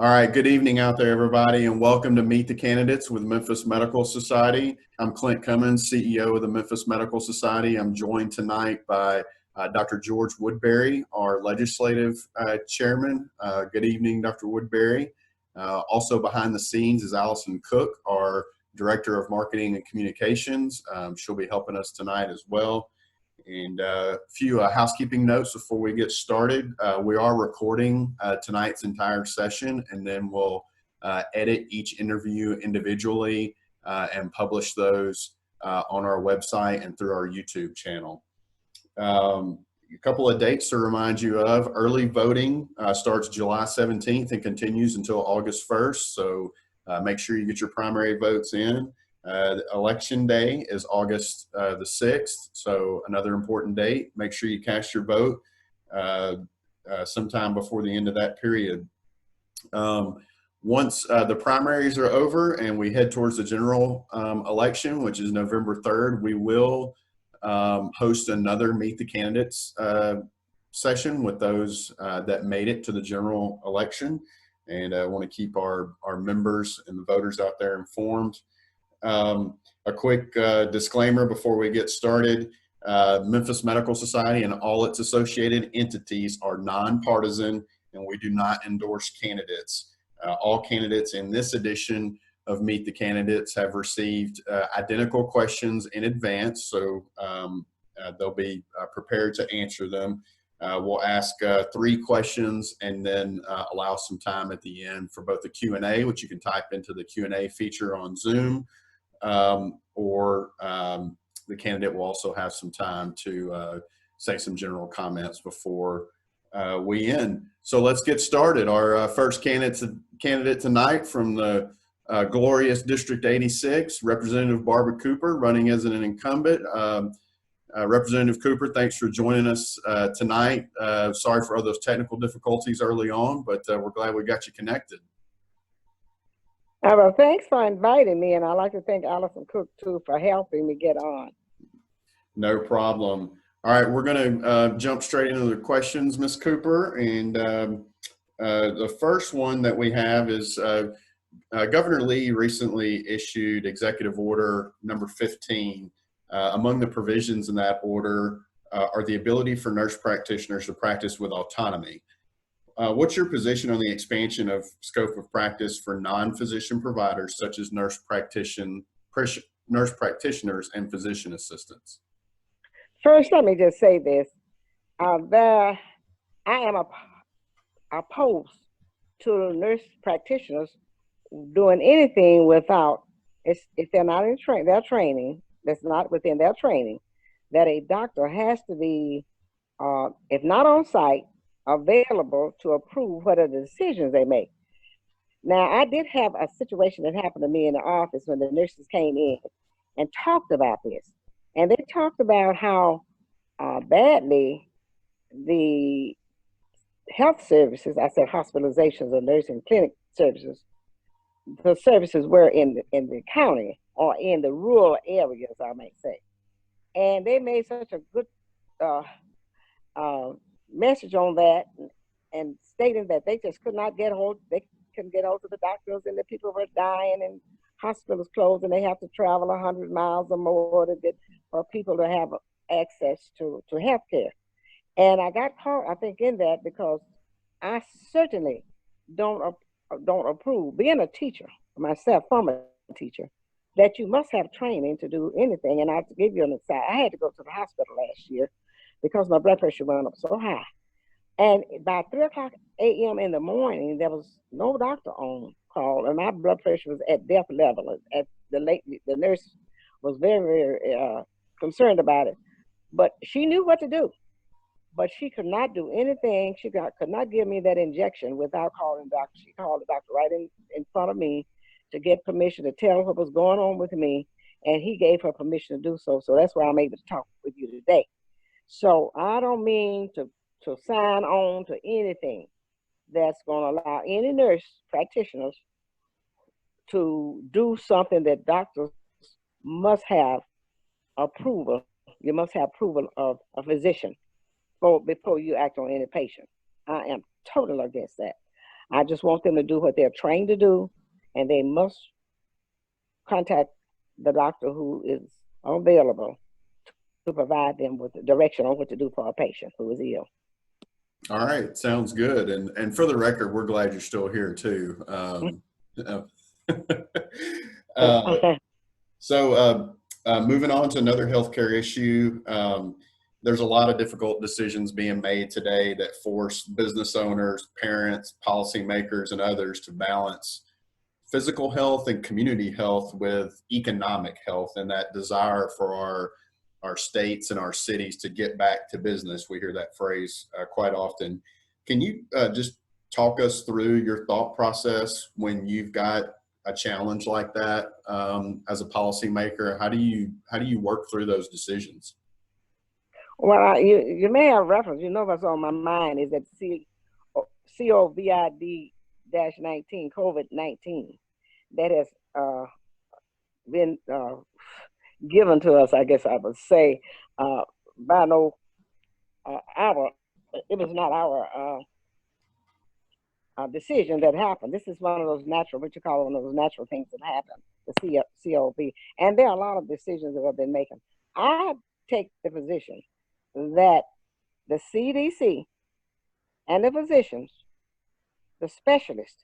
All right, good evening out there, everybody, and welcome to Meet the Candidates with Memphis Medical Society. I'm Clint Cummins, CEO of the Memphis Medical Society. I'm joined tonight by Dr. George Woodbury, our legislative chairman. Good evening, Dr. Woodbury. Also behind the scenes is Allison Cook, our Director of Marketing and Communications. She'll be helping us tonight as well. And a few housekeeping notes before we get started. We are recording tonight's entire session, and then we'll edit each interview individually and publish those on our website and through our YouTube channel. A couple of dates to remind you of. Early voting starts July 17th and continues until August 1st, so make sure you get your primary votes in. Election day is August the 6th, so another important date. Make sure you cast your vote sometime before the end of that period. Once the primaries are over and we head towards the general election, which is November 3rd, we will host another Meet the Candidates session with those that made it to the general election. And I want to keep our members and the voters out there informed. A quick disclaimer before we get started. Memphis Medical Society and all its associated entities are nonpartisan, and we do not endorse candidates. All candidates in this edition of Meet the Candidates have received identical questions in advance, so they'll be prepared to answer them. We'll ask 3 questions and then allow some time at the end for both the Q&A, which you can type into the Q&A feature on Zoom, or the candidate will also have some time to say some general comments before we end. So let's get started. Our first candidate tonight from the glorious District 86, Representative Barbara Cooper, running as an incumbent. Representative Cooper, thanks for joining us tonight. Sorry for all those technical difficulties early on, but we're glad we got you connected. Well, thanks for inviting me, and I'd like to thank Allison Cook, too, for helping me get on. No problem. All right, we're going to jump straight into the questions, Ms. Cooper. And the first one that we have is Governor Lee recently issued Executive Order number 15. Among the provisions in that order are the ability for nurse practitioners to practice with autonomy. What's your position on the expansion of scope of practice for non-physician providers such as nurse practitioners and physician assistants? First, let me just say this. I am opposed to nurse practitioners doing anything without, if they're not in their training, that's not within their training, that a doctor has to be, if not on site, available to approve what are the decisions they make. Now, I did have a situation that happened to me in the office when the nurses came in and talked about this. And they talked about how badly the health services, I said hospitalizations or nursing clinic services, the services were in the county or in the rural areas, I might say. And they made such a good message on that and stating that they just could not get hold, they couldn't get hold of the doctors, and the people were dying and hospitals closed and they have to travel 100 miles or more to get for people to have access to health care. And I got caught, I think, in that because I certainly don't approve, being a teacher myself, former teacher, that you must have training to do anything. And I'll give you an aside. I had to go to the hospital last year because my blood pressure went up so high. And by 3 o'clock a.m. in the morning, there was no doctor on call, and my blood pressure was at death level. The nurse was very, very concerned about it. But she knew what to do. But she could not do anything. She could not give me that injection without calling the doctor. She called the doctor right in front of me to get permission to tell what was going on with me, and he gave her permission to do so. So that's why I'm able to talk with you today. So I don't mean to sign on to anything that's going to allow any nurse practitioners to do something that doctors must have approval. You must have approval of a physician before you act on any patient. I am totally against that. I just want them to do what they're trained to do, and they must contact the doctor who is available to provide them with the direction on what to do for a patient who is ill. All right, sounds good. And for the record, we're glad you're still here too. uh, moving on to another healthcare issue, there's a lot of difficult decisions being made today that force business owners, parents, policymakers, and others to balance physical health and community health with economic health and that desire for our states and our cities to get back to business. We hear that phrase quite often. Can you just talk us through your thought process when you've got a challenge like that as a policymaker? How do you work through those decisions? Well, you may have reference. You know what's on my mind is that COVID-19, COVID-19, that has been given to us, I guess I would say, by no it was not our decision that happened. This is one of those natural, what you call one of those natural things that happen, the COVID. And there are a lot of decisions that have been making. I take the position that the CDC and the physicians, the specialists,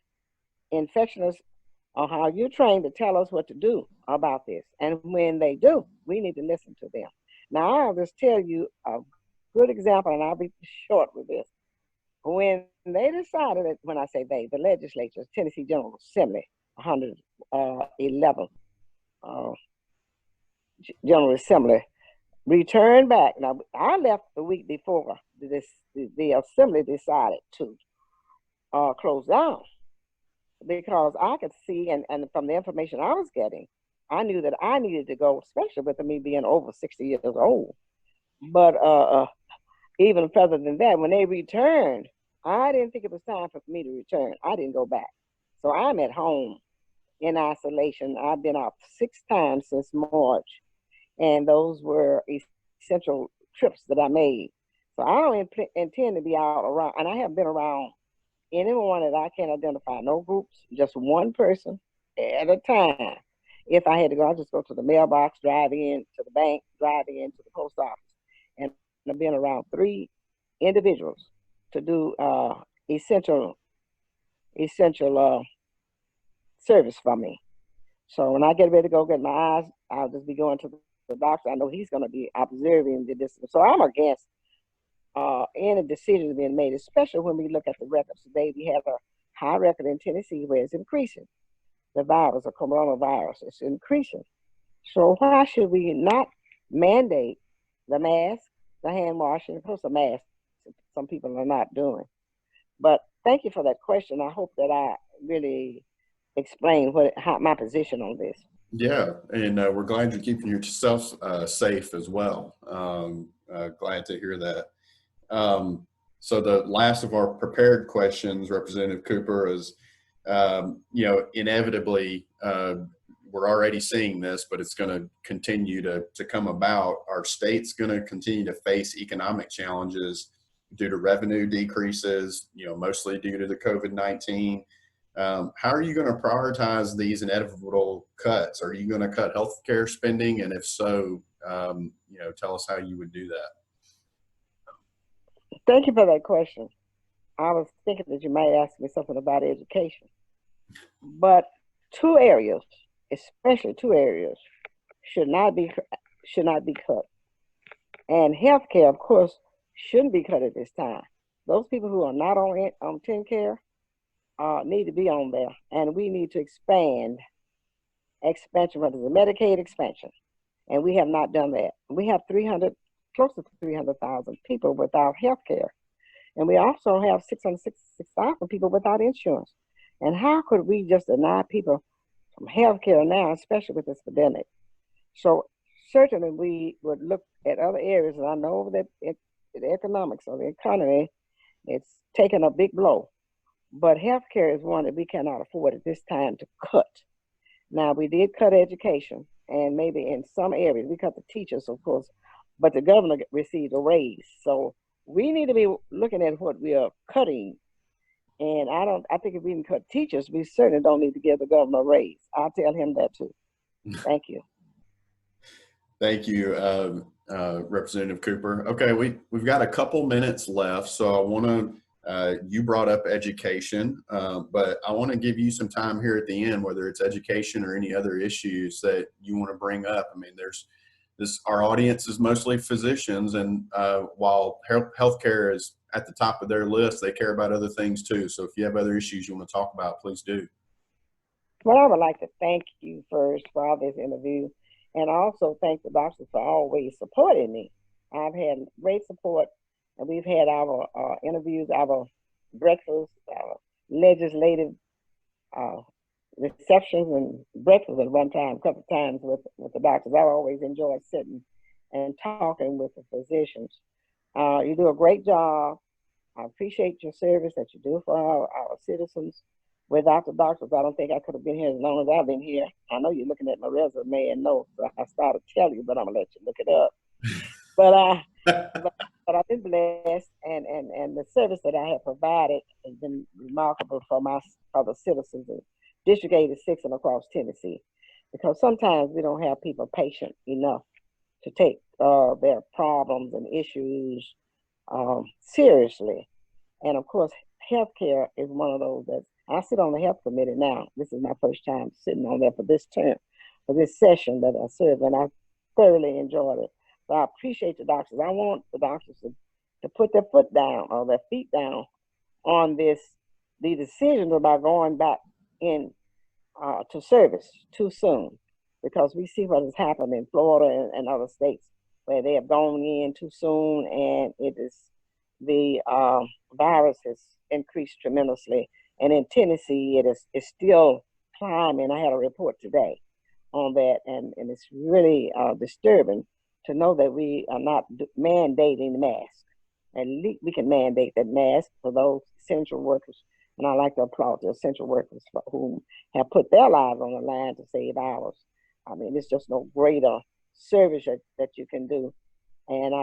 infectionists, on how you're trained to tell us what to do about this. And when they do, we need to listen to them. Now, I'll just tell you a good example, and I'll be short with this. When they decided that, when I say they, the legislature, Tennessee General Assembly, 111 General Assembly, returned back. Now, I left the week before the Assembly decided to close down, because I could see, and from the information I was getting, I knew that I needed to go, especially with me being over 60 years old. But even further than that, when they returned, I didn't think it was time for me to return. I didn't go back. So I'm at home in isolation. I've been out 6 times since March, and those were essential trips that I made. So I don't intend to be out around, and I haven't been around anyone that I can't identify, no groups, just one person at a time. If I had to go, I'd just go to the mailbox, drive in to the bank, drive in to the post office. And I've been around 3 individuals to do essential service for me. So when I get ready to go get my eyes, I'll just be going to the doctor. I know he's going to be observing the distance. So I'm against any decisions being made, especially when we look at the records today. We have a high record in Tennessee where it's increasing. The virus, the coronavirus, is increasing. So why should we not mandate the mask, the hand washing? Of course, the mask, some people are not doing. But thank you for that question. I hope that I really explained my position on this. Yeah, and we're glad you're keeping yourself safe as well. Glad to hear that. So the last of our prepared questions, Representative Cooper, is, inevitably, we're already seeing this, but it's going to continue to come about. Our state's going to continue to face economic challenges due to revenue decreases, mostly due to the COVID-19. How are you going to prioritize these inevitable cuts? Are you going to cut healthcare spending? And if so, tell us how you would do that. Thank you for that question. I was thinking that you might ask me something about education. But 2 areas, especially 2 areas, should not be cut. And healthcare, of course, shouldn't be cut at this time. Those people who are not on TennCare need to be on there, and we need to expansion, whether it's a Medicaid expansion, and we have not done that. We have close to 300,000 people without health care. And we also have 666,000 people without insurance. And how could we just deny people from health care now, especially with this pandemic? So certainly we would look at other areas, and I know that the economics or the economy, it's taken a big blow. But healthcare is one that we cannot afford at this time to cut. Now, we did cut education, and maybe in some areas, we cut the teachers, of course, but the governor received a raise. So we need to be looking at what we are cutting And I think if we can cut teachers, we certainly don't need to give the governor a raise. I'll tell him that too. Thank you. Thank you, Representative Cooper. Okay, we've got a couple minutes left, so I want to, you brought up education, but I want to give you some time here at the end, whether it's education or any other issues that you want to bring up. I mean, our audience is mostly physicians, and while healthcare is at the top of their list, they care about other things too. So if you have other issues you want to talk about, please do. Well, I would like to thank you first for all this interview, and also thank the doctors for always supporting me. I've had great support, and we've had our interviews, our breakfasts, our legislative receptions and breakfast at one time, a couple of times with the doctors. I always enjoy sitting and talking with the physicians. You do a great job. I appreciate your service that you do for our citizens. Without the doctors, I don't think I could have been here as long as I've been here. I know you're looking at my resume and notes, so I started to tell you, but I'm gonna let you look it up. But I've been blessed, and the service that I have provided has been remarkable for the citizens of District 86 and across Tennessee, because sometimes we don't have people patient enough to take their problems and issues seriously. And of course, healthcare is one of those that I sit on the health committee now. This is my first time sitting on there for this term, for this session that I served, and I thoroughly enjoyed it. So I appreciate the doctors. I want the doctors to put their foot down or their feet down on the decisions about going back in to service too soon, because we see what has happened in Florida and other states where they have gone in too soon, and the virus has increased tremendously. And in Tennessee, it's still climbing. I had a report today on that, and it's really disturbing to know that we are not mandating the mask. And we can mandate that mask for those essential workers. And I like to applaud the essential workers who have put their lives on the line to save ours. I mean, it's just no greater service that you can do. And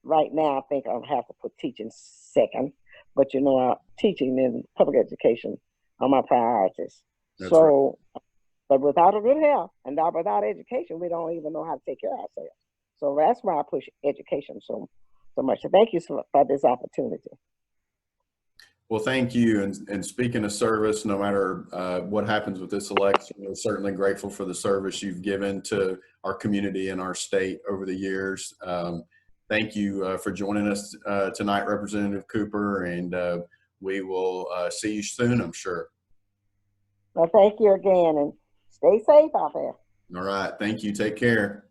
right now, I think I'll have to put teaching second. But teaching and public education are my priorities. That's so, right. But without a good health and without education, we don't even know how to take care of ourselves. So that's why I push education so much. So thank you for this opportunity. Well, thank you. And speaking of service, no matter what happens with this election, we're certainly grateful for the service you've given to our community and our state over the years. Thank you for joining us tonight, Representative Cooper, and we will see you soon, I'm sure. Well, thank you again, and stay safe out there. All right. Thank you. Take care.